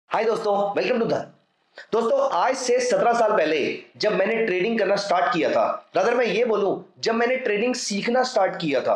हाय दोस्तों, welcome to धन। दोस्तों, आज से 17 साल पहले जब मैंने ट्रेडिंग करना स्टार्ट किया था, रादर मैं ये बोलूं जब मैंने ट्रेडिंग सीखना स्टार्ट किया था,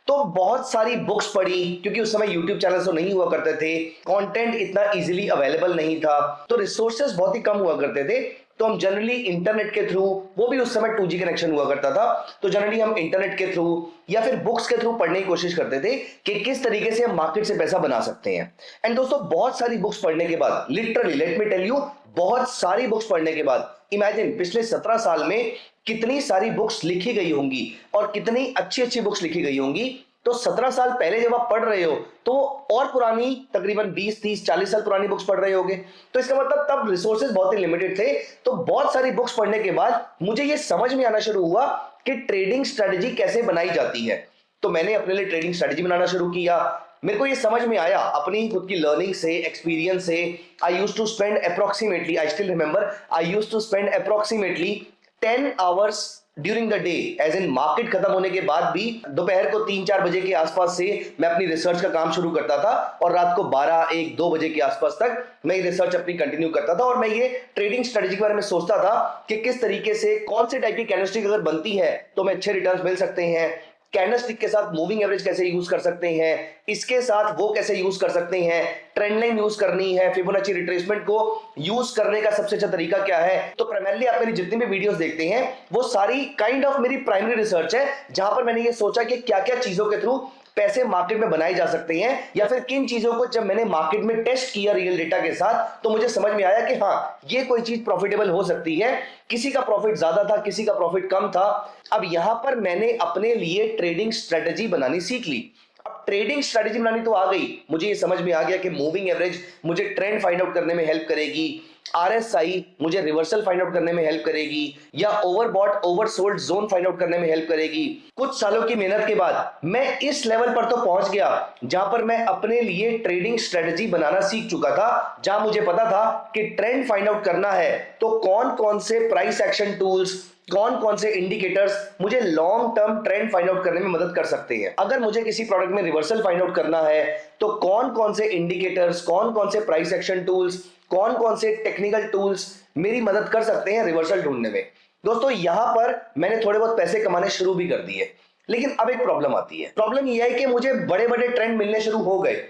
तो बहुत सारी बुक्स पढ़ी क्योंकि उस समय यूट्यूब चैनल तो नहीं हुआ करते थे, कंटेंट इतना इजीली अवेलेबल नहीं था, तो रिसोर्सेज बहुत ही कम हुआ करते थे। तो हम जनरली इंटरनेट के थ्रू, वो भी उस समय 2G कनेक्शन हुआ करता था, तो जनरली हम इंटरनेट के थ्रू या फिर बुक्स के थ्रू पढ़ने की कोशिश करते थे कि किस तरीके से हम मार्केट से पैसा बना सकते हैं। एंड दोस्तों, बहुत सारी बुक्स पढ़ने के बाद, literally let me tell you, बहुत सारी बुक्स पढ़ने के बाद इमेजिन पिछले 17 साल में कितनी सारी बुक्स लिखी गई होंगी और कितनी अच्छी अच्छी बुक्स लिखी गई होंगी। तो 17 साल पहले जब आप पढ़ रहे हो तो और पुरानी तकरीबन 20 30 40 साल पुरानी बुक्स पढ़ रहे होगे, तो इसका मतलब तब रिसोर्सेज बहुत ही लिमिटेड थे। तो बहुत सारी बुक्स पढ़ने के बाद मुझे ये समझ में आना शुरू हुआ कि ट्रेडिंग स्ट्रेटजी कैसे बनाई जाती है। तो मैंने अपने लिए ट्रेडिंग स्ट्रेटजी बनाना शुरू किया। मेरे को ये समझ में आया अपनी खुद की लर्निंग से, एक्सपीरियंस से। I used to spend approximately, I still remember, I used to spend approximately 10 hours during the day, as in market खत्म होने के बाद भी दोपहर को 3-4 बजे के आसपास से मैं अपनी रिसर्च का काम शुरू करता था और रात को 12-1-2 बजे के आसपास तक मैं रिसर्च अपनी कंटिन्यू करता था। और मैं ये ट्रेडिंग स्ट्रेटजी के बारे में सोचता था कि किस तरीके से, कौन से टाइप की कैंडलस्टिक अगर बनती है तो मैं अच्छे रिटर्न्स मिल सकते हैं, कैंडलस्टिक के साथ मूविंग एवरेज कैसे यूज कर सकते हैं, इसके साथ वो कैसे यूज कर सकते हैं, ट्रेंड लाइन यूज करनी है, फिबोनाची रिट्रेसमेंट को यूज करने का सबसे अच्छा तरीका क्या है। तो प्राइमरली आप मेरी जितनी भी वीडियोस देखते हैं वो सारी काइंड ऑफ मेरी प्राइमरी रिसर्च है, जहां पर मैंने ये सोचा कि क्या क्या चीजों के थ्रू पैसे मार्केट में बनाए जा सकते हैं, या फिर किन चीजों को जब मैंने मार्केट में टेस्ट किया रियल डेटा के साथ तो मुझे समझ में आया कि हाँ, ये कोई चीज प्रॉफिटेबल हो सकती है। किसी का प्रॉफिट ज्यादा था, किसी का प्रॉफिट कम था। अब यहां पर मैंने अपने लिए ट्रेडिंग स्ट्रेटजी बनानी सीख ली। अब ट्रेडिंग स्ट्रेटजी बनानी तो आ गई, मुझे ये समझ में आ गया कि मूविंग एवरेज मुझे ट्रेंड फाइंड आउट करने में हेल्प करेगी, RSI मुझे रिवर्सल फाइंड आउट करने में हेल्प करेगी, या overbought oversold zone find out करने में हेल्प करेगी। कुछ सालों की मेहनत के बाद मैं इस लेवल पर तो पहुंच गया जहां पर मैं अपने लिए ट्रेडिंग स्ट्रेटजी बनाना सीख चुका था, जहां मुझे पता था कि ट्रेंड फाइंड आउट करना है तो कौन कौन से प्राइस एक्शन टूल्स, कौन कौन से इंडिकेटर्स मुझे long term trend find out करने में मदद कर सकते हैं। अगर मुझे किसी प्रोडक्ट में रिवर्सल फाइंड आउट करना है तो कौन कौन से इंडिकेटर्स, कौन कौन से प्राइस एक्शन टूल्स, कौन कौन से टेक्निकल टूल्स मेरी मदद कर सकते हैं रिवर्सल ढूंढने में। दोस्तों, यहां पर मैंने थोड़े बहुत पैसे कमाने शुरू भी कर दिए, लेकिन अब एक प्रॉब्लम आती है। प्रॉब्लम यह है कि मुझे बड़े बड़े ट्रेंड मिलने शुरू हो गए,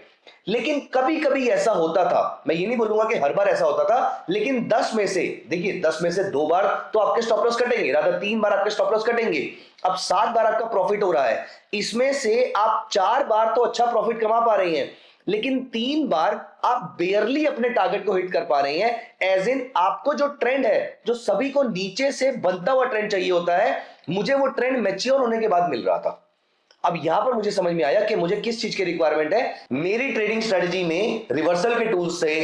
लेकिन कभी कभी ऐसा होता था, मैं ये नहीं बोलूंगा कि हर बार ऐसा होता था, लेकिन 10 में से, देखिए 10 में से 2 बार तो आपके स्टॉप लॉस कटेंगे, रादर 3 बार आपके स्टॉप लॉस कटेंगे। अब 7 बार आपका प्रॉफिट हो रहा है, इसमें से आप 4 बार तो अच्छा प्रॉफिट कमा पा रहे हैं, लेकिन 3 बार आप बेयरली अपने टारगेट को हिट कर पा रहे हैं। एज इन आपको जो ट्रेंड है, जो सभी को नीचे से बनता हुआ ट्रेंड चाहिए होता है, मुझे वो ट्रेंड मैच्योर होने के बाद मिल रहा था। अब यहां पर मुझे समझ में आया कि मुझे किस चीज की रिक्वायरमेंट है। मेरी ट्रेडिंग स्ट्रेटजी में रिवर्सल के टूल्स थे,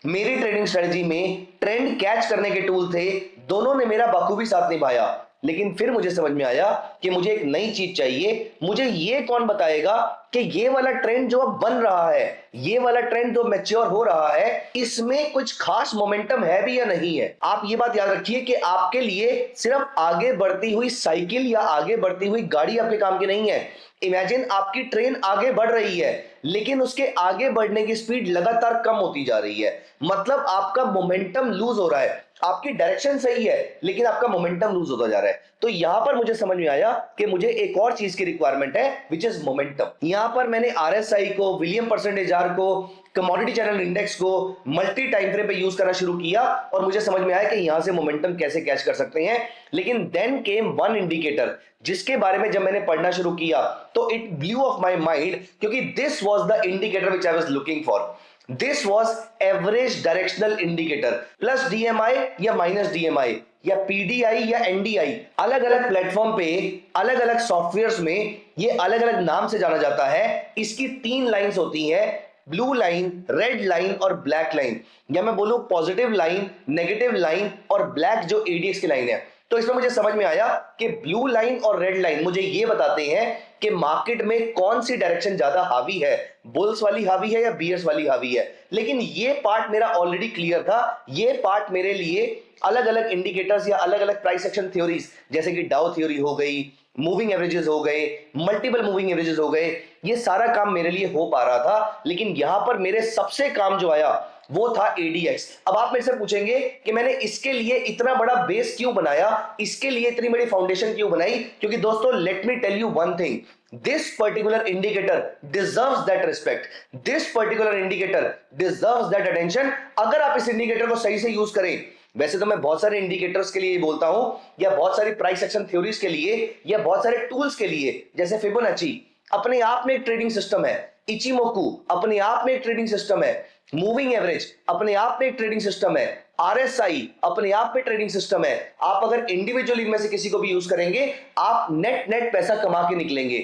मेरी ट्रेडिंग स्ट्रेटजी में ट्रेंड कैच करने के टूल थे, दोनों ने मेरा बखूबी साथ निभाया। लेकिन फिर मुझे समझ में आया कि मुझे एक नई चीज चाहिए। मुझे ये कौन बताएगा कि ये वाला ट्रेंड जो अब बन रहा है, ये वाला ट्रेंड जो मैच्योर हो रहा है, इसमें कुछ खास मोमेंटम है भी या नहीं है। आप ये बात याद रखिए कि आपके लिए सिर्फ आगे बढ़ती हुई साइकिल या आगे बढ़ती हुई गाड़ी आपके काम की नहीं है। इमेजिन आपकी ट्रेन आगे बढ़ रही है, लेकिन उसके आगे बढ़ने की स्पीड लगातार कम होती जा रही है, मतलब आपका मोमेंटम लूज हो रहा है। आपकी डायरेक्शन सही है, लेकिन आपका मोमेंटम लूज होता जा रहा है। तो यहां पर मुझे समझ में आया कि मुझे एक और चीज की रिक्वायरमेंट है, विच इज मोमेंटम। यहां पर मैंने RSI को, विलियम परसेंटेज आर को, कमोडिटी चैनल इंडेक्स को मल्टी टाइम फ्रेम पे यूज करना शुरू किया और मुझे समझ में आया कि यहां से मोमेंटम कैसे कैच कर सकते हैं। लेकिन देन केम वन इंडिकेटर, जिसके बारे में जब मैंने पढ़ना शुरू किया तो it blew of my mind, क्योंकि this was the indicator which I was looking for. This was average directional indicator, plus DMI या माइनस DMI या PDI या NDI। अलग अलग प्लेटफॉर्म पे, अलग अलग सॉफ्टवेयर्स में ये अलग अलग नाम से जाना जाता है। इसकी 3 लाइंस होती हैं, ब्लू लाइन, रेड लाइन और ब्लैक लाइन, या मैं बोलूं पॉजिटिव लाइन, नेगेटिव लाइन और ब्लैक जो ADX की लाइन है। तो इसमें मुझे समझ में आया कि ब्लू लाइन और रेड लाइन मुझे ये बताते हैं कि मार्केट में कौन सी डायरेक्शन ज्यादा हावी है, बुल्स वाली हावी है या बियर्स वाली हावी है। लेकिन ये पार्ट मेरा ऑलरेडी क्लियर था। ये पार्ट मेरे लिए अलग अलग इंडिकेटर्स या अलग अलग प्राइस एक्शन थ्योरीज, जैसे कि डाउ थ्योरी हो गई, मूविंग एवरेजेस हो गए, मल्टीपल मूविंग एवरेजेस हो गए, ये सारा काम मेरे लिए हो पा रहा था। लेकिन यहां पर मेरे सबसे काम जो आया वो था ADX। अब आप मेरे से पूछेंगे कि मैंने इसके लिए इतना बड़ा बेस क्यों बनाया, इसके लिए इतनी बड़ी फाउंडेशन क्यों बनाई? क्योंकि दोस्तों let me tell you one thing, this particular indicator deserves that respect, this particular indicator deserves that attention। अगर आप इस इंडिकेटर को सही से यूज करें, वैसे तो मैं बहुत सारे इंडिकेटर्स के लिए बोलता हूं, या बहुत सारी प्राइस एक्शन थ्योरीज के लिए, या बहुत सारे टूल्स के लिए, जैसे फिबोनाची अपने आप में एक ट्रेडिंग सिस्टम है, इचिमोकू अपने आप में एक ट्रेडिंग सिस्टम है, मूविंग एवरेज अपने आप में एक ट्रेडिंग सिस्टम है, RSI अपने आप में ट्रेडिंग सिस्टम है। आप अगर इंडिविजुअली में से किसी को भी यूज करेंगे, आप नेट पैसा कमा के निकलेंगे।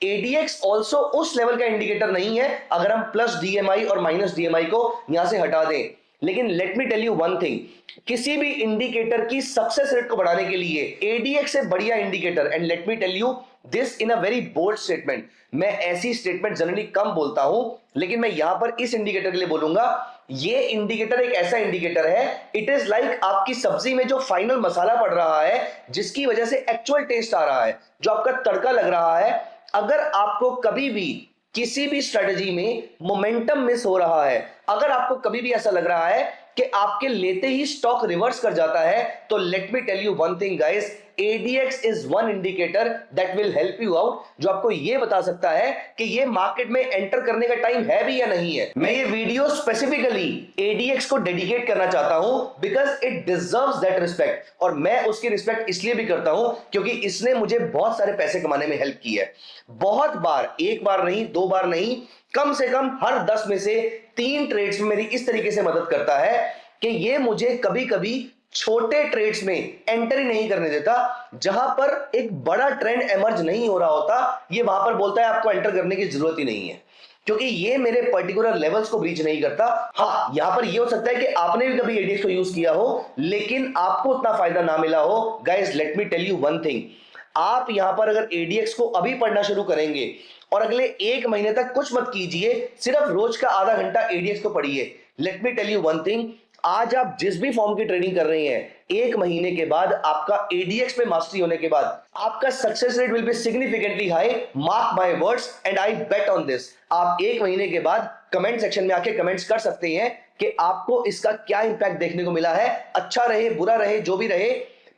ADX ऑल्सो उस लेवल का इंडिकेटर नहीं है अगर हम प्लस DMI और माइनस DMI को यहां से हटा दें। लेकिन let me tell you one thing, किसी भी इंडिकेटर की सक्सेस रेट को बढ़ाने के लिए ADX से बढ़िया indicator, and let me tell you this in a very bold statement, मैं ऐसी स्टेटमेंट जनरली कम बोलता हूं, लेकिन मैं यहां पर इस इंडिकेटर के लिए बोलूंगा, ये इंडिकेटर एक ऐसा इंडिकेटर है, इट इज लाइक आपकी सब्जी में जो फाइनल मसाला पड़ रहा है, जिसकी वजह से एक्चुअल टेस्ट आ रहा है, जो आपका तड़का लग रहा है। अगर आपको कभी भी किसी भी स्ट्रेटजी में मोमेंटम मिस हो रहा है, अगर आपको कभी भी ऐसा लग रहा है कि आपके लेते ही स्टॉक रिवर्स कर जाता है, तो let me tell you one thing guys, ADX is one indicator that will help you out, जो आपको यह बता सकता है कि ये मार्केट में एंटर करने का टाइम है भी या नहीं है। मैं ये वीडियो स्पेसिफिकली ADX को डेडिकेट करना चाहता हूं because it deserves that respect, और मैं उसकी रिस्पेक्ट इसलिए भी करता हूं क्योंकि इसने मुझे बहुत सारे पैसे कमाने में हेल्प की है। बहुत बार, एक बार नहीं, दो बार नहीं, कम से कम हर 10 में से 3 ट्रेड्स में मेरी इस तरीके से मदद करता है कि ये मुझे कभी कभी छोटे ट्रेड्स में एंटर ही नहीं करने देता, जहां पर एक बड़ा ट्रेंड एमर्ज नहीं हो रहा होता, ये वहां पर बोलता है आपको एंटर करने की जरूरत ही नहीं है, क्योंकि ये मेरे पर्टिकुलर लेवल्स को ब्रीच नहीं करता। हाँ, यहां पर ये हो सकता है कि आपने भी कभी ADX को यूज किया हो लेकिन आपको उतना फायदा ना मिला हो। Guys let me tell you one thing, आप यहां पर अगर ADX को अभी पढ़ना शुरू करेंगे और अगले 1 महीने तक कुछ मत कीजिए, सिर्फ रोज का आधा घंटा ADX को पढ़िए, let me tell you one thing, आज आप जिस भी फॉर्म की ट्रेडिंग कर रहे हैं, 1 महीने के बाद आपका ADX पे मास्टरी होने के बाद आपका success rate will be significantly high, mark my words and I bet on this. आप 1 महीने के बाद कमेंट सेक्शन में आके कमेंट्स कर सकते हैं कि आपको इसका क्या इंपैक्ट देखने को मिला है, अच्छा रहे, बुरा रहे, जो भी रहे,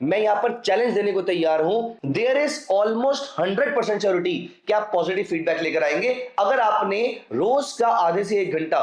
मैं यहां पर चैलेंज देने को तैयार हूं। देयर इज ऑलमोस्ट 100% श्योरिटी कि आप पॉजिटिव फीडबैक लेकर आएंगे अगर आपने रोज का आधे से 1 घंटा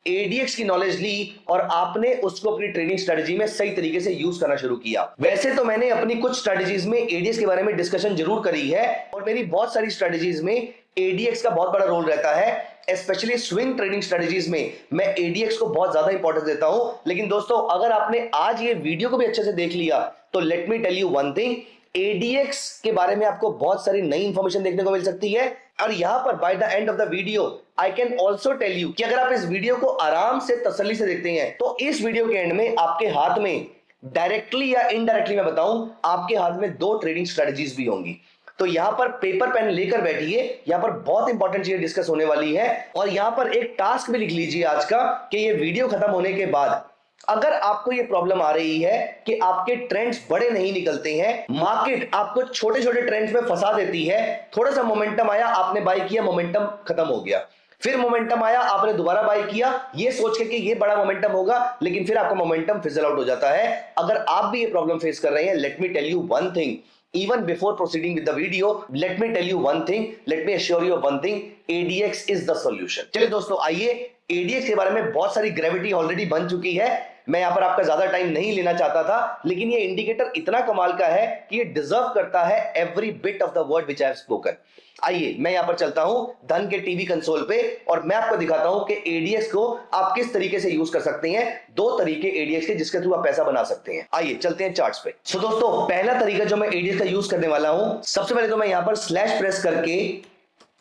ADX की नॉलेज ली और आपने उसको अपनी ट्रेडिंग स्ट्रेटजी में सही तरीके से यूज करना शुरू किया। वैसे तो मैंने अपनी कुछ स्ट्रेटजीज में ADX के बारे में डिस्कशन जरूर करी है, और मेरी बहुत सारी स्ट्रेटजीज में ADX का बहुत बड़ा रोल रहता है, स्पेशली स्विंग ट्रेडिंग स्ट्रेटजीज में मैं ADX को बहुत ज्यादा इंपॉर्टेंस देता हूं। लेकिन दोस्तों, अगर आपने आज ये वीडियो को भी अच्छे से देख लिया तो let me tell you one thing, ADX के बारे में आपको बहुत सारी नई इंफॉर्मेशन देखने को मिल सकती है। और यहां पर by the end of the video I can also tell you कि अगर आप इस वीडियो को आराम से तसल्ली से देखते हैं तो इस वीडियो के एंड में आपके हाथ में डायरेक्टली या इनडायरेक्टली, मैं बताऊं, आपके हाथ में 2 ट्रेडिंग स्ट्रेटजीज भी होंगी। तो यहां पर पेपर पेन लेकर बैठिए, यहां पर बहुत इंपॉर्टेंट चीजें डिस्कस होने वाली है, और यहां पर एक टास्क भी लिख लीजिए आज का कि ये वीडियो खत्म होने के बाद अगर आपको ये प्रॉब्लम आ रही है कि आपके ट्रेंड्स बड़े नहीं निकलते हैं, मार्केट आपको छोटे छोटे ट्रेंड्स में फंसा देती है, थोड़ा सा मोमेंटम आया, आपने बाय किया, मोमेंटम खत्म हो गया, फिर मोमेंटम आया, आपने दोबारा बाय किया ये सोच के कि ये बड़ा मोमेंटम होगा, लेकिन फिर आपका मोमेंटम फिजल आउट हो जाता है। अगर आप भी ये प्रॉब्लम फेस कर रहे हैं, let me tell you one thing, even before proceeding with the video, let me tell you one thing, let me assure you of one thing, ADX is the solution। चलिए दोस्तों, आइए, ADX के बारे में बहुत सारी ग्रेविटी ऑलरेडी बन चुकी है, मैं यहां पर आपका ज्यादा टाइम नहीं लेना चाहता था, लेकिन ये इंडिकेटर इतना कमाल का है कि ये डिजर्व करता है every bit of the word which I have spoken. आइए, मैं यहां पर चलता हूं धन के टीवी कंसोल पे और मैं आपको दिखाता हूं कि ADX को आप किस तरीके से यूज कर सकते हैं। 2 तरीके ADX के जिसके थ्रू आप पैसा बना सकते हैं। आइए चलते हैं चार्ट्स पे। सो दोस्तों, पहला तरीका जो मैं ADX का यूज करने वाला हूं, सबसे पहले तो मैं यहां पर स्लैश प्रेस करके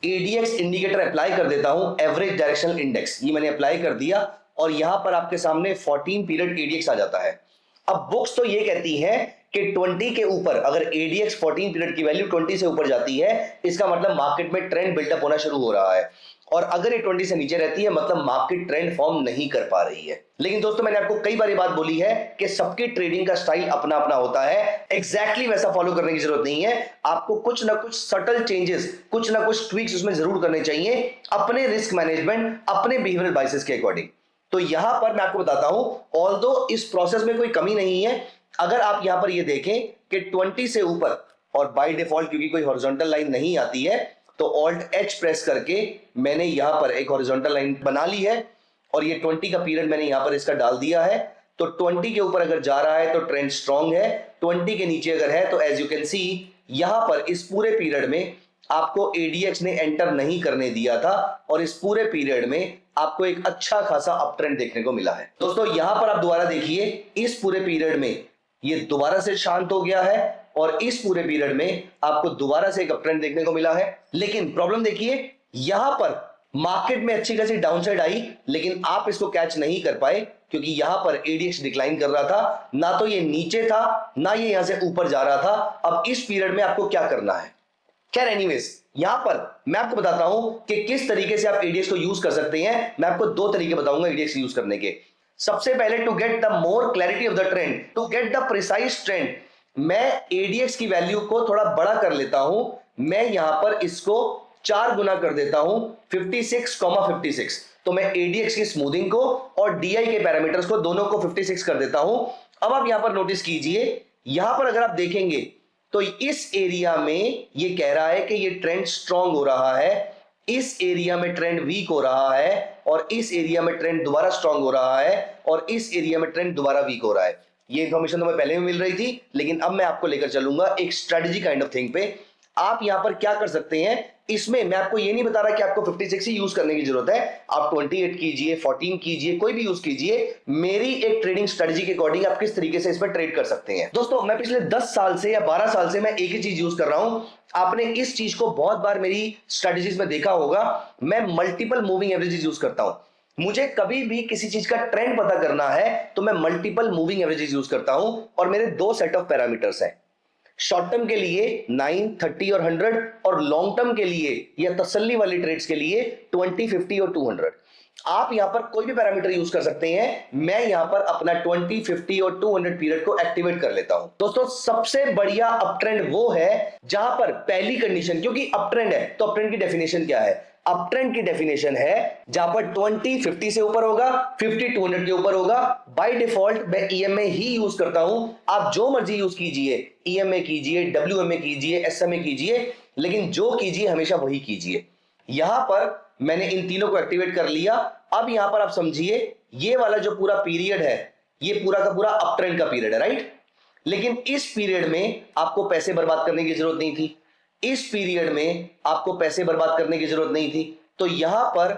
ADX इंडिकेटर अप्लाई कर देता हूं, एवरेज डायरेक्शनल इंडेक्स, ये मैंने अप्लाई कर दिया और यहां पर आपके सामने 14 पीरियड ADX आ जाता है। अब बुक्स तो ये कहती है कि 20 के ऊपर अगर ADX 14 पीरियड की वैल्यू 20 से ऊपर जाती है, इसका मतलब मार्केट में ट्रेंड बिल्डअप होना शुरू हो रहा है, और अगर ये 20 से नीचे रहती है मतलब मार्केट ट्रेंड फॉर्म नहीं कर पा रही है। लेकिन दोस्तों, मैंने आपको कई बार ये बात बोली है कि सबकी ट्रेडिंग का स्टाइल अपना अपना होता है, एग्जैक्टली वैसा फॉलो करने की जरूरत नहीं है, आपको कुछ ना कुछ सटल चेंजेस, कुछ ना कुछ ट्वीक्स उसमें जरूर करने चाहिए अपने रिस्क मैनेजमेंट, अपने बिहेवियरल बायसेस के अकॉर्डिंग। तो यहां पर मैं आपको बताता हूं, ऑल्दो इस प्रोसेस में कोई कमी नहीं है, अगर आप यहां पर ये देखें कि 20 से ऊपर, और बाय डिफॉल्ट क्योंकि कोई हॉरिजॉन्टल लाइन नहीं आती है तो ऑल्ट एच प्रेस करके मैंने यहां पर एक हॉरिजॉन्टल लाइन बना ली है, और ये 20 का पीरियड मैंने यहां पर इसका डाल दिया है। तो 20 के ऊपर अगर जा रहा है तो ट्रेंड स्ट्रांग है, 20 के नीचे अगर है तो एज यू कैन सी यहां पर इस पूरे पीरियड में आपको एडीएक्स ने एंटर नहीं करने दिया था, और इस पूरे पीरियड में आपको एक अच्छा खासा अप ट्रेंड देखने को मिला है। दोस्तों यहां पर आप दोबारा देखिए, इस पूरे पीरियड में ये दोबारा से शांत हो गया है, और इस पूरे पीरियड में आपको दोबारा से एक अप ट्रेंड देखने को मिला है। लेकिन प्रॉब्लम देखिए, यहां पर मार्केट में अच्छी खासी डाउनसाइड आई, लेकिन आप इसको कैच नहीं कर पाए क्योंकि यहां पर एडीएक्स डिक्लाइन कर रहा था, ना तो ये नीचे था ना ये यहां से ऊपर जा रहा था। अब इस पीरियड में आपको क्या करना है? खैर एनीवेज, यहां पर मैं आपको बताता हूं कि किस तरीके से आप एडीएक्स को यूज कर सकते हैं। मैं आपको दो तरीके बताऊंगा एडीएक्स यूज करने के। सबसे पहले, to get the more clarity of the trend, to get the precise trend, मैं एडीएक्स की वैल्यू को थोड़ा बड़ा कर लेता हूं। मैं यहां पर इसको 4 गुना कर देता हूं 56,56। तो मैं एडीएक्स की स्मूथिंग को और डीआई के पैरामीटर्स को दोनों को 56 कर देता हूं। अब आप यहां पर नोटिस कीजिए, यहां पर अगर आप देखेंगे तो इस एरिया में ये कह रहा है कि ये ट्रेंड स्ट्रांग हो रहा है, इस एरिया में ट्रेंड वीक हो रहा है, और इस एरिया में ट्रेंड दोबारा स्ट्रांग हो रहा है, और इस एरिया में ट्रेंड दोबारा वीक हो रहा है। ये इंफॉर्मेशन तो मैं पहले भी मिल रही थी, लेकिन अब मैं आपको लेकर चलूंगा एक स्ट्रेटजी काइंड ऑफ थिंग पे। आप यहां पर क्या कर सकते हैं, इसमें मैं आपको ये नहीं बता रहा कि आपको 56 ही यूज करने की जरूरत है, आप 28 कीजिए, 14 कीजिए, कोई भी यूज कीजिए। मेरी एक ट्रेडिंग स्ट्रेटजी के अकॉर्डिंग आप किस तरीके से इसमें ट्रेड कर सकते हैं। दोस्तों मैं पिछले 10 साल से या 12 साल से मैं एक ही चीज यूज कर रहा हूं। आपने इस चीज को बहुत बार मेरी स्ट्रेटजीज में देखा होगा, मैं मल्टीपल मूविंग एवरेजेस यूज करता हूं। मुझे कभी भी किसी चीज का ट्रेंड पता करना है तो मैं मल्टीपल मूविंग एवरेजेस यूज करता हूं, और मेरे दो सेट ऑफ पैरामीटर्स हैं। शॉर्ट टर्म के लिए 9, 30 और 100, और लॉन्ग टर्म के लिए या तसल्ली वाली ट्रेड्स के लिए 20, 50 और 200। आप यहां पर कोई भी पैरामीटर यूज कर सकते हैं। मैं यहां पर अपना 20, 50 और 200 पीरियड को एक्टिवेट कर लेता हूं। दोस्तों सबसे बढ़िया अप ट्रेंड वो है जहां पर पहली कंडीशन, क्योंकि अप ट्रेंड है तो अप ट्रेंड की डेफिनेशन क्या है? अप ट्रेंड की डेफिनेशन है जहां पर 20 50 से ऊपर होगा, 50 200 के ऊपर होगा। बाय डिफॉल्ट मैं ईएमए ही यूज करता हूं, आप जो मर्जी यूज कीजिए, ईएमए कीजिए, डब्ल्यूएमए कीजिए, एसएमए कीजिए, लेकिन जो कीजिए हमेशा वही कीजिए। यहां पर मैंने इन तीनों को एक्टिवेट कर लिया। अब यहां पर आप समझिए, ये वाला जो पूरा पीरियड है ये पूरा का पूरा अप ट्रेंड का पीरियड है, राइट? लेकिन इस पीरियड में आपको पैसे बर्बाद करने की जरूरत नहीं थी, इस पीरियड में आपको पैसे बर्बाद करने की जरूरत नहीं थी। तो यहां पर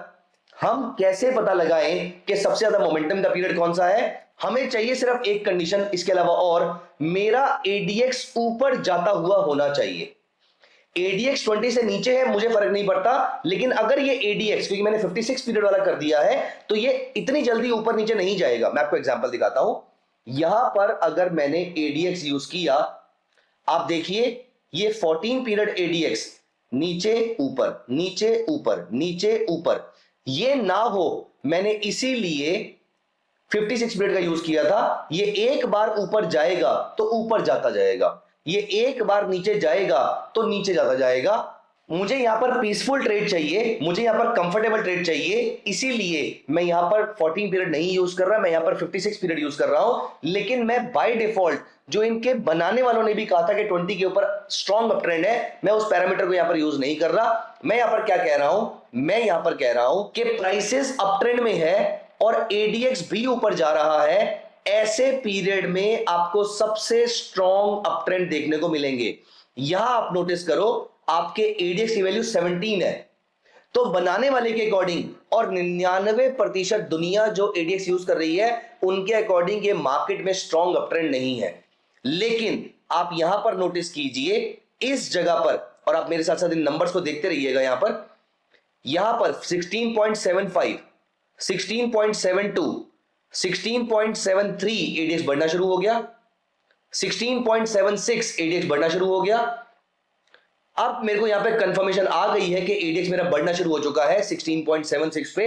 हम कैसे पता लगाएं कि सबसे ज्यादा मोमेंटम का पीरियड कौन सा है? हमें चाहिए सिर्फ एक कंडीशन, इसके अलावा और, मेरा एडीएक्स ऊपर जाता हुआ होना चाहिए। एडीएक्स 20 से नीचे है मुझे फर्क नहीं पड़ता, लेकिन अगर ये एडीएक्स, क्योंकि मैंने 56 पीरियड वाला कर दिया है, तो ये इतनी जल्दी ऊपर नीचे नहीं जाएगा। मैं आपको एग्जांपल दिखाता हूं। यहां पर अगर मैंने एडीएक्स यूज किया, आप देखिए ये 14 पीरियड एडीएक्स नीचे ऊपर नीचे ऊपर नीचे ऊपर, ये ना हो, मैंने इसीलिए 56 पीरियड का यूज किया था। ये एक बार ऊपर जाएगा तो ऊपर जाता जाएगा, ये एक बार नीचे जाएगा तो नीचे जाता जाएगा। मुझे यहां पर पीसफुल ट्रेड चाहिए, मुझे यहां पर कंफर्टेबल ट्रेड चाहिए, इसीलिए मैं यहां पर 14 पीरियड नहीं यूज कर रहा, मैं यहां पर 56 पीरियड यूज कर रहा हूं। लेकिन मैं बाय डिफॉल्ट, जो इनके बनाने वालों ने भी कहा था कि 20 के ऊपर स्ट्रॉन्ग अप ट्रेंड है, मैं उस पैरामीटर को यहां पर यूज नहीं कर रहा। मैं यहां पर क्या कह रहा हूं? मैं यहां पर कह रहा हूं कि प्राइसेस अप ट्रेंड में है और एडीएक्स भी ऊपर जा रहा है, ऐसे पीरियड में आपको सबसे स्ट्रॉन्ग अप ट्रेंड देखने को मिलेंगे। यहां आप नोटिस करो, आपके एडीएक्स की वैल्यू 17 है, तो बनाने वाले के अकॉर्डिंग और 99% दुनिया जो एडीएक्स यूज कर रही है उनके अकॉर्डिंग ये मार्केट में स्ट्रॉन्ग अप ट्रेंड नहीं है। लेकिन आप यहां पर नोटिस कीजिए इस जगह पर, और आप मेरे साथ साथ इन नंबर्स को देखते रहिएगा। यहां पर 16.75, 16.72, 16.73 एडीएक्स बढ़ना शुरू हो गया, 16.76 एडीएक्स बढ़ना शुरू हो गया। अब मेरे को यहां पे कंफर्मेशन आ गई है कि एडीएक्स मेरा बढ़ना शुरू हो चुका है 16.76 पे।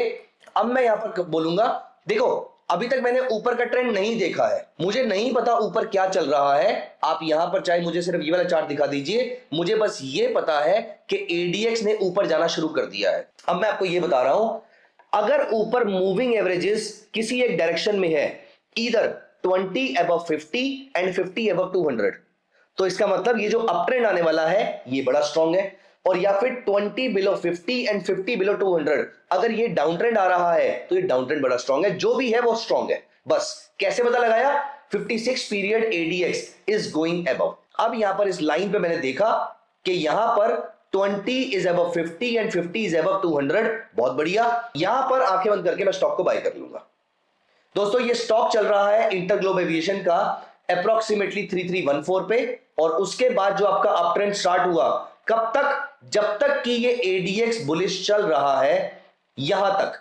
अब मैं यहां पर बोलूंगा, देखो अभी तक मैंने ऊपर का ट्रेंड नहीं देखा है, मुझे नहीं पता ऊपर क्या चल रहा है। आप यहां पर चाहे मुझे सिर्फ ये वाला चार्ट दिखा दीजिए, मुझे बस ये पता है कि एडीएक्स ने ऊपर जाना शुरू कर दिया है। अब मैं आपको ये बता रहा हूं, अगर ऊपर मूविंग एवरेजेस किसी एक डायरेक्शन में है, ईदर 20 above 50 एंड 50 above 200, तो इसका मतलब ये जो अप ट्रेंड आने वाला है ये बड़ा स्ट्रांग है। और या फिर 20 below 50 एंड 50 below 200, अगर ये डाउन ट्रेंड आ रहा है तो ये डाउन ट्रेंड बड़ा स्ट्रांग है। जो भी है वो स्ट्रांग है। बस कैसे पता लगाया? 56 period ADX is going above. अब यहां पर इस लाइन पे मैंने देखा कि यहां पर 20 is above 50 and 50 is above 200, बहुत बढ़िया। यहां पर आंखें बंद करके मैं स्टॉक को बाय कर लूंगा। दोस्तों ये स्टॉक चल रहा है इंटरग्लोब एविएशन का अप्रोक्सीमेटली 3314 पे, और उसके बाद जो आपका अप ट्रेंड स्टार्ट हुआ, कब तक? जब तक कि ये एडीएक्स बुलिश चल रहा है, यहां तक।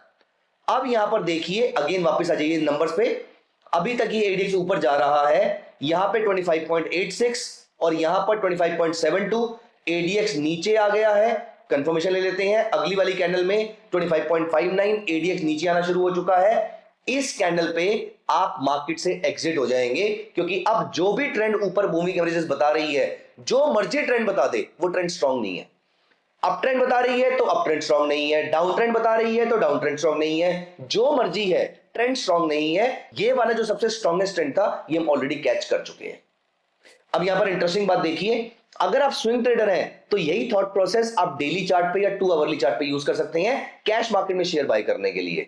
अब यहां पर देखिए, अगेन वापस आ जाइए नंबर्स पे। अभी तक ये एडीएक्स ऊपर जा रहा है, यहां पे 25.86 और यहां पर 25.72। एडीएक्स नीचे आ गया है, कंफर्मेशन ले लेते हैं। अगली वाली कैंडल में 25.59, एडीएक्स नीचे आना शुरू हो चुका है। इस कैंडल पे आप मार्केट से एग्जिट हो जाएंगे, क्योंकि अब जो भी ट्रेंड ऊपर मूविंग एवरेजेस बता रही है, जो मर्जी ट्रेंड बता दे, वो ट्रेंड स्ट्रांग नहीं है। अप ट्रेंड बता रही है तो अप ट्रेंड स्ट्रांग नहीं है, डाउन ट्रेंड बता रही है तो डाउन ट्रेंड स्ट्रांग नहीं है, जो मर्जी है, ट्रेंड स्ट्रांग नहीं है। ये वाला जो सबसे स्ट्रांगेस्ट ट्रेंड था, ये हम ऑलरेडी कैच कर चुके हैं। अब यहां पर इंटरेस्टिंग बात देखिए, अगर आप स्विंग ट्रेडर हैं तो यही थॉट प्रोसेस आप डेली चार्ट पे या 2 आवरली चार्ट पे यूज कर सकते हैं कैश मार्केट में शेयर बाय करने के लिए।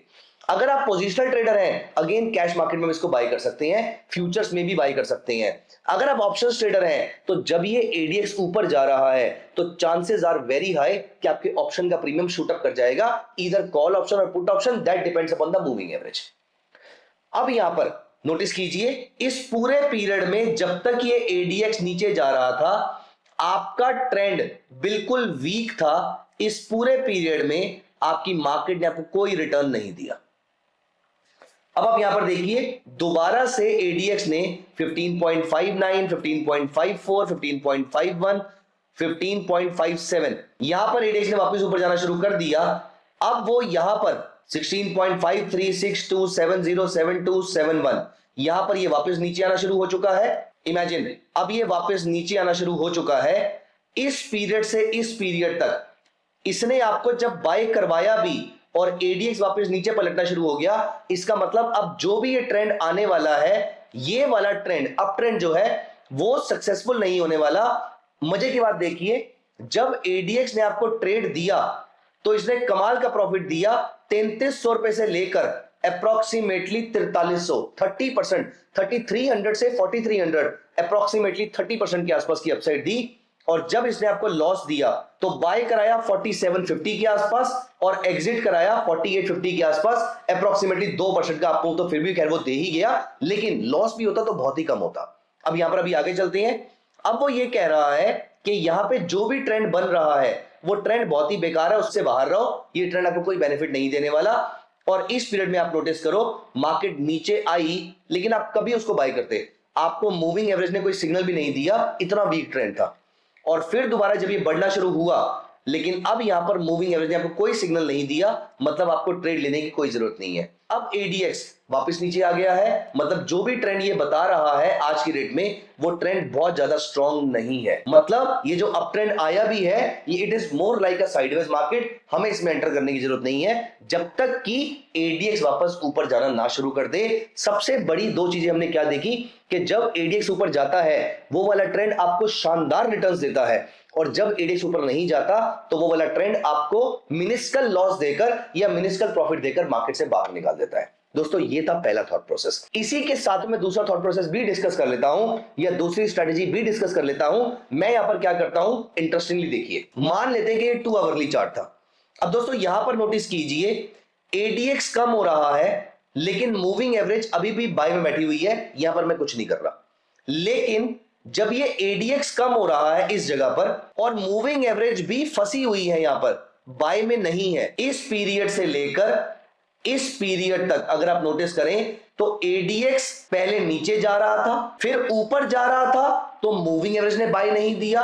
अगर आप पोजिशनल ट्रेडर हैं, अगेन कैश मार्केट में इसको बाय कर सकते हैं, फ्यूचर्स में भी बाय कर सकते हैं। अगर आप ऑप्शंस ट्रेडर हैं, तो जब ये एडीएक्स ऊपर जा रहा है तो चांसेस आर वेरी हाई कि आपके ऑप्शन का प्रीमियम शूट अप कर जाएगा, ईदर कॉल ऑप्शन और put option, that depends upon the moving average. अब यहां पर नोटिस कीजिए, इस पूरे पीरियड में जब तक ये एडीएक्स नीचे जा रहा था, आपका ट्रेंड बिल्कुल वीक था। इस पूरे पीरियड में आपकी मार्केट ने आपको कोई रिटर्न नहीं दिया। अब आप यहां पर देखिए, दोबारा से एडीएक्स ने 15.59, 15.54, 15.51, 15.57, यहां पर एडीएक्स ने वापस ऊपर जाना शुरू कर दिया। अब वो यहां पर 16.5362707271, यहां पर ये वापस नीचे आना शुरू हो चुका है। इमेजिन, अब ये वापस नीचे आना शुरू हो चुका है। इस पीरियड से इस पीरियड तक इसने आपको जब बाय करवाया भी और एडीएक्स वापस नीचे पलटना शुरू हो गया, इसका मतलब अब जो भी ये ट्रेंड आने वाला है, ये वाला ट्रेंड, अप ट्रेंड जो है, वो सक्सेसफुल नहीं होने वाला। मजे की बात देखिए, जब एडीएक्स ने आपको ट्रेड दिया तो इसने कमाल का प्रॉफिट दिया। 3300 रुपए से लेकर अप्रोक्सीमेटली 4300, 30%, 3300 से 4300, अप्रोक्सीमेटली 30% के आसपास की अपसाइड दी। और जब इसने आपको लॉस दिया तो बाय कराया 4750 के आसपास और एग्जिट कराया 4850 के आसपास, अप्रोक्सीमेटली 2% का आपको, तो फिर भी खैर वो दे ही गया, लेकिन लॉस भी होता तो बहुत ही कम होता। अब यहां पर अभी आगे चलते हैं। अब वो ये कह रहा है कि यहां पे जो भी ट्रेंड बन रहा है वो ट्रेंड बहुत ही बेकार है, उससे बाहर रहो, ये ट्रेंड आपको कोई बेनिफिट नहीं देने वाला। और इस पीरियड में आप नोटिस करो, मार्केट नीचे आई लेकिन आप कभी उसको बाय करते, आपको मूविंग एवरेज ने कोई सिग्नल भी नहीं दिया, इतना वीक ट्रेंड था। और फिर दोबारा जब ये बढ़ना शुरू हुआ, लेकिन अब यहां पर मूविंग एवरेज ने आपको कोई सिग्नल नहीं दिया, मतलब आपको ट्रेड लेने की कोई जरूरत नहीं है। अब एडीएक्स वापस नीचे आ गया है, मतलब जो भी ट्रेंड ये बता रहा है आज की डेट में, वो ट्रेंड बहुत ज्यादा स्ट्रांग नहीं है। मतलब ये जो अप ट्रेंड आया भी है, ये it is more like a sideways market, हमें इसमें एंटर करने की जरूरत नहीं है जब तक कि एडीएक्स वापस ऊपर जाना ना शुरू कर दे। सबसे बड़ी दो चीजें हमने क्या देखी कि जब एडीएक्स ऊपर जाता है, वो वाला ट्रेंड आपको शानदार रिटर्न्स देता है, और जब एडीएक्स ऊपर नहीं जाता तो वो वाला ट्रेंड आपको मिनिस्कल लॉस देकर या मिनिस्कल प्रॉफिट देकर मार्केट से बाहर निकाल देता है। दोस्तों ये था पहला थॉट प्रोसेस। इसी के साथ में दूसरा थॉट प्रोसेस भी डिस्कस कर लेता हूं, या दूसरी स्ट्रेटेजी भी डिस्कस कर लेता हूं। मैं यहां पर क्या करता हूं, इंटरेस्टिंगली देखिए, मान लेते हैं कि 2 आवरली चार्ट था। अब दोस्तों यहां पर नोटिस कीजिए, एडीएक्स कम हो रहा है लेकिन मूविंग एवरेज अभी भी बाय में बैठी हुई है, यहां पर मैं कुछ नहीं कर रहा। लेकिन जब ये एडीएक्स कम हो रहा है इस जगह पर, और मूविंग एवरेज भी फंसी हुई है यहां पर, बाय में नहीं है, इस पीरियड से लेकर इस पीरियड तक अगर आप नोटिस करें तो एडीएक्स पहले नीचे जा रहा था, फिर ऊपर जा रहा था, तो मूविंग एवरेज ने बाय नहीं दिया,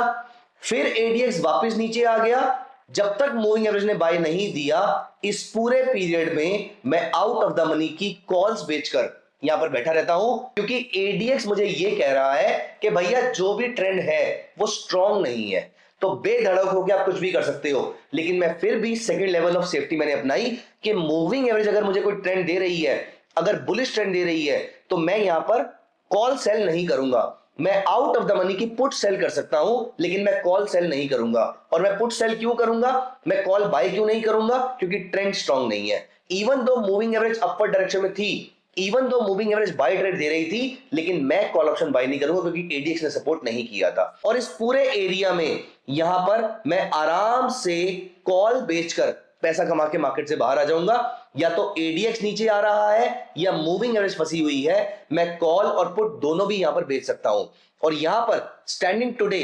फिर एडीएक्स वापस नीचे आ गया। जब तक मूविंग एवरेज ने बाय नहीं दिया, इस पूरे पीरियड में मैं आउट ऑफ द मनी की कॉल्स बेचकर यहां पर बैठा रहता हूं, क्योंकि एडीएक्स मुझे यह कह रहा है कि भैया जो भी ट्रेंड है वो स्ट्रांग नहीं है। तो बेधड़क होकर आप कुछ भी कर सकते हो। लेकिन मैं फिर भी सेकंड लेवल ऑफ सेफ्टी मैंने अपनाई कि मूविंग एवरेज अगर मुझे कोई ट्रेंड दे रही है, अगर बुलिश ट्रेंड दे रही है, तो मैं यहां पर कॉल सेल नहीं करूंगा। मैं आउट ऑफ द मनी की पुट सेल कर सकता हूं, लेकिन मैं कॉल सेल नहीं करूंगा। और मैं पुट सेल क्यों करूंगा, मैं कॉल बाय क्यों नहीं करूंगा, क्योंकि ट्रेंड स्ट्रांग नहीं है। Even though moving average upper direction में थी, even though moving average buy trade दे रही थी, लेकिन मैं कॉल ऑप्शन बाय नहीं करूंगा क्योंकि एडीएक्स ने सपोर्ट नहीं किया था। और इस पूरे एरिया में यहां पर मैं आराम से कॉल बेचकर पैसा कमा के मार्केट से बाहर आ जाऊंगा। या तो एडीएक्स नीचे आ रहा है या मूविंग एवरेज फंसी हुई है, मैं कॉल और पुट दोनों भी यहां पर बेच सकता हूं। और यहां पर standing today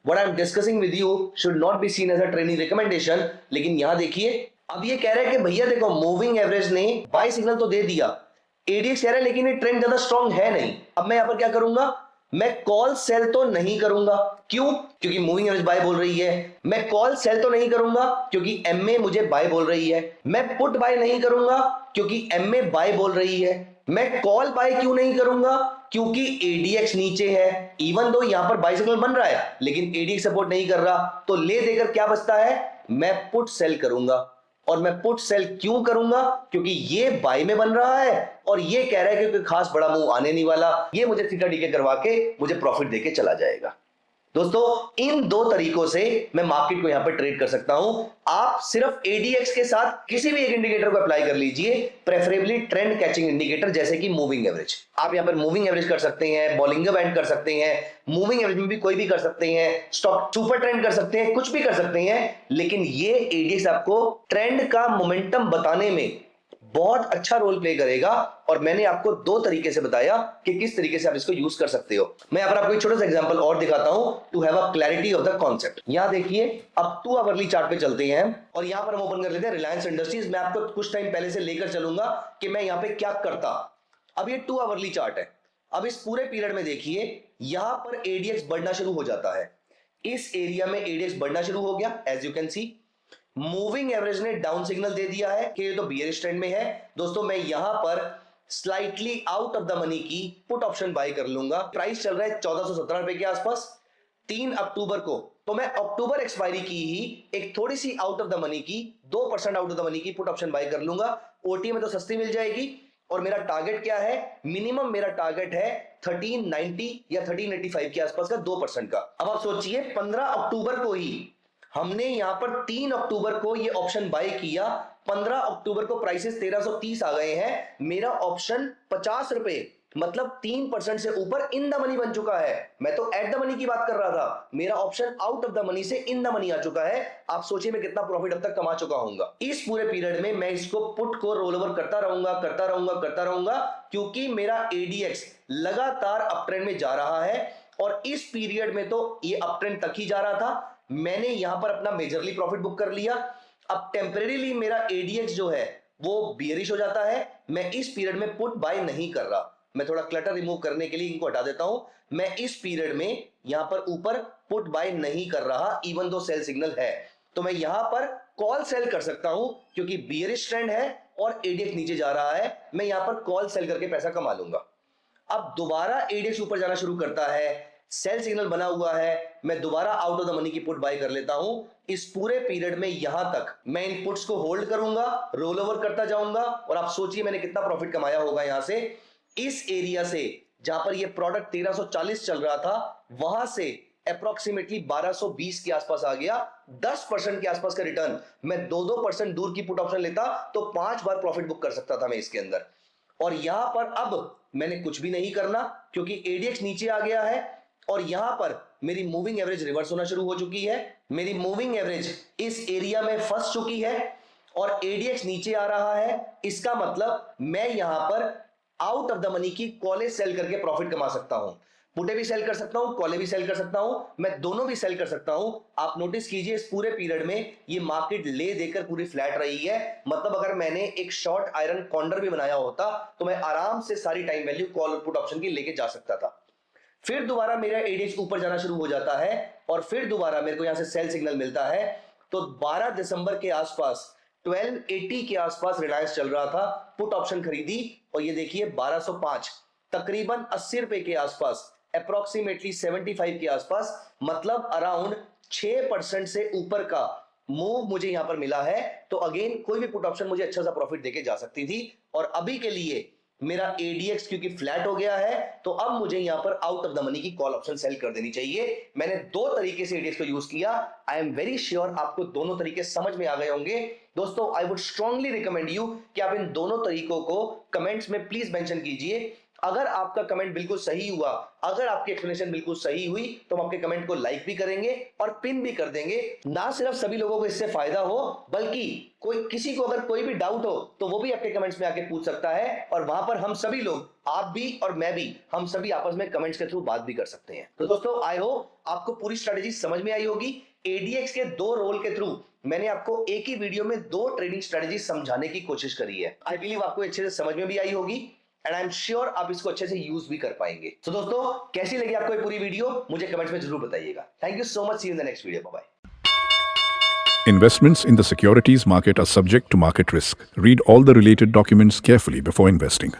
what I am discussing with you should not be seen as a training recommendation. लेकिन यहां देखिए, अब ये कह रहे हैं कि भैया देखो मूविंग एवरेज ने बाय सिग्नल तो दे दिया, एडीएक्स कह रहा है लेकिन ये ट्रेंड ज्यादा स्ट्रांग है नहीं। अब मैं यहां पर क्या करूंगा, मैं कॉल सेल तो नहीं करूंगा। क्यों, क्योंकि मूविंग एवरेज बाय बोल रही है। मैं कॉल सेल तो नहीं करूंगा क्योंकि एमए मुझे बाय बोल रही है। मैं पुट बाय नहीं करूंगा क्योंकि एमए बाय बोल रही है। मैं कॉल बाय क्यों नहीं करूंगा, क्योंकि एडीएक्स नीचे है। इवन दो यहां पर बाय सिग्नल बन रहा है लेकिन एडीएक्स सपोर्ट नहीं कर रहा, तो ले देकर क्या बचता है, मैं पुट सेल करूंगा। और मैं पुट सेल क्यों करूंगा, क्योंकि ये बाय में बन रहा है और ये कह रहा है कि कोई खास बड़ा मूव आने नहीं वाला, ये मुझे थीटा डीके करवा के मुझे प्रॉफिट देके चला जाएगा। दोस्तों इन दो तरीकों से मैं मार्केट को यहां पर ट्रेड कर सकता हूं। आप सिर्फ एडीएक्स के साथ किसी भी एक इंडिकेटर को अप्लाई कर लीजिए, प्रेफरेबली ट्रेंड कैचिंग इंडिकेटर जैसे कि मूविंग एवरेज। आप यहां पर मूविंग एवरेज कर सकते हैं, बॉलिंगर बैंड कर सकते हैं, मूविंग एवरेज में भी कोई भी कर सकते हैं, स्टॉक सुपर ट्रेंड कर सकते हैं, कुछ भी कर सकते हैं। लेकिन ये एडीएक्स आपको ट्रेंड का मोमेंटम बताने में बहुत अच्छा रोल प्ले करेगा। और मैंने आपको दो तरीके से बताया कि किस तरीके से आप इसको यूज कर सकते हो। मैं यहाँ पर आपको एक छोटा सा एग्जांपल और दिखाता हूं to have a clarity of the concept. यहां देखिए, अब 2 आवरली चार्ट पे चलते हैं और यहां पर हम ओपन कर लेते हैं रिलायंस इंडस्ट्रीज। मैं आपको कुछ टाइम पहले से लेकर चलूंगा कि मैं यहां पे क्या करता। अब ये 2 आवरली चार्ट है। अब इस पूरे पीरियड में देखिए, यहां पर एडीएक्स बढ़ना शुरू हो जाता है। इस एरिया में एडीएक्स बढ़ना शुरू हो गया, as you can see. Moving average ने डाउन सिग्नल दे दिया है कि ये तो बियरिश ट्रेंड में है। दोस्तों मैं यहां पर slightly out of the money की पुट ऑप्शन बाय कर लूंगा। प्राइस चल रहा है 1417 रुपए के आसपास 3 अक्टूबर को। तो मैं अक्टूबर एक्सपायरी की ही एक थोड़ी सी आउट ऑफ द मनी की 2% आउट ऑफ द मनी की पुट ऑप्शन बाय कर लूंगा। ओटी में तो सस्ती मिल जाएगी। और मेरा टारगेट क्या है, मिनिमम मेरा टारगेट है 1390 या 1385 के आसपास का 2% का। अब आप सोचिए 15 अक्टूबर को ही हमने यहां पर 3 अक्टूबर को ये ऑप्शन बाय किया, 15 अक्टूबर को प्राइसेस 1330 आ गए हैं। मेरा ऑप्शन 50 रुपए मतलब 3% से ऊपर इन द मनी बन चुका है। मैं तो एट द मनी की बात कर रहा था, मेरा option out of the money से इन द मनी आ चुका है। आप सोचिए मैं कितना प्रॉफिट अब तक कमा चुका हूंगा। इस पूरे पीरियड में मैं इसको पुट को रोल ओवर करता रहूंगा करता रहूंगा करता रहूंगा, क्योंकि मेरा एडीएक्स लगातार अप ट्रेंड में जा रहा है। और इस पीरियड में तो ये अप ट्रेंड तक ही जा रहा था। मैंने यहां पर अपना मेजरली प्रॉफिट बुक कर लिया। अब टेम्परेरीली मेरा एडीएक्स जो है वो बियरिश हो जाता है। मैं इस पीरियड में पुट बाय नहीं कर रहा। मैं थोड़ा क्लटर रिमूव करने के लिए इनको हटा देता हूं। मैं इस पीरियड में यहां पर ऊपर पुट बाय नहीं कर रहा, इवन दो सेल सिग्नल है। तो मैं यहां पर कॉल सेल कर सकता हूं क्योंकि बियरिश ट्रेंड है और एडीएक्स नीचे जा रहा है। मैं यहां पर कॉल सेल करके पैसा कमा लूंगा। अब दोबारा एडीएक्स ऊपर जाना शुरू करता है, सेल सिग्नल बना हुआ है, मैं दोबारा आउट ऑफ द मनी की पुट बाय कर लेता हूं। इस पूरे पीरियड में यहां तक मैं इन पुट्स को होल्ड करूंगा, रोल ओवर करता जाऊंगा। और आप सोचिए मैंने कितना प्रॉफिट कमाया होगा यहां से। इस एरिया से जहां पर ये प्रोडक्ट 1340 चल रहा था, वहां से अप्रोक्सीमेटली 1220 के आसपास आ गया। 10% के आसपास का रिटर्न। मैं 2% दूर की पुट ऑप्शन लेता तो 5 बार प्रॉफिट बुक कर सकता था मैं इसके अंदर। और यहां पर अब मैंने कुछ भी नहीं करना क्योंकि एडीएक्स नीचे आ गया है और यहां पर मेरी मूविंग एवरेज रिवर्स होना शुरू हो चुकी है। मेरी मूविंग एवरेज इस एरिया में फंस चुकी है और एडीएक्स नीचे आ रहा है। इसका मतलब मैं यहां पर आउट ऑफ द मनी की कॉले सेल करके प्रॉफिट कमा सकता हूं। पुटे भी सेल कर सकता हूं, कॉले भी सेल कर सकता हूं, मैं दोनों भी सेल कर सकता हूं। आप नोटिस कीजिए इस पूरे पीरियड में ये मार्केट ले देकर पूरी फ्लैट रही है। मतलब अगर मैंने एक शॉर्ट आयरन कॉन्डर भी बनाया होता तो मैं आराम से सारी टाइम वैल्यू कॉल और पुट ऑप्शन की लेके जा सकता था। फिर दोबारा मेरा एडीएक्स ऊपर जाना शुरू हो जाता है और फिर दोबारा मेरे को यहां से सेल सिग्नल मिलता है। तो 12 दिसंबर के आसपास 1280 के आसपास रिलायंस चल रहा था, पुट ऑप्शन खरीदी और ये देखिए 1205 तकरीबन 80 रुपए के आसपास, अप्रोक्सीमेटली 75 के आसपास, मतलब अराउंड 6% से ऊपर का मूव मुझे यहां पर मिला है, तो अगेन कोई भी पुट ऑप्शन मुझे अच्छा सा प्रॉफिट देके जा सकती थी। और अभी के लिए मेरा ADX क्योंकि फ्लैट हो गया है, तो अब मुझे यहां पर आउट ऑफ द मनी की कॉल ऑप्शन सेल कर देनी चाहिए। मैंने दो तरीके से ADX को यूज किया। आई एम वेरी श्योर आपको दोनों तरीके समझ में आ गए होंगे। दोस्तों, I would strongly recommend you कि आप इन दोनों तरीकों को कमेंट्स में प्लीज मेंशन कीजिए। अगर आपका कमेंट बिल्कुल सही हुआ, अगर आपकी एक्सप्लेनेशन बिल्कुल सही हुई, तो हम आपके कमेंट को लाइक भी करेंगे और पिन भी कर देंगे। ना सिर्फ सभी लोगों को इससे फायदा हो, बल्कि कोई किसी को अगर कोई भी डाउट हो तो वो भी आपके कमेंट्स में आके पूछ सकता है, और वहां पर हम सभी लोग, आप भी और मैं भी, हम सभी आपस में कमेंट्स के थ्रू बात भी कर सकते हैं। तो दोस्तों, आई होप आपको पूरी स्ट्रेटेजी समझ में आई होगी। ADX के दो रोल के थ्रू मैंने आपको एक ही वीडियो में दो ट्रेडिंग स्ट्रेटेजी समझाने की कोशिश करी है। आई बिलीव आपको अच्छे से समझ में भी आई होगी, एंड आई एम श्योर आप इसको अच्छे से यूज भी कर पाएंगे। तो दोस्तों, कैसी लगी आपको ये पूरी वीडियो, मुझे कमेंट्स में जरूर बताइएगा। Thank you so much, see you in the next video, bye bye. Investments in the securities market are subject to market risk. Read all the related documents carefully before investing.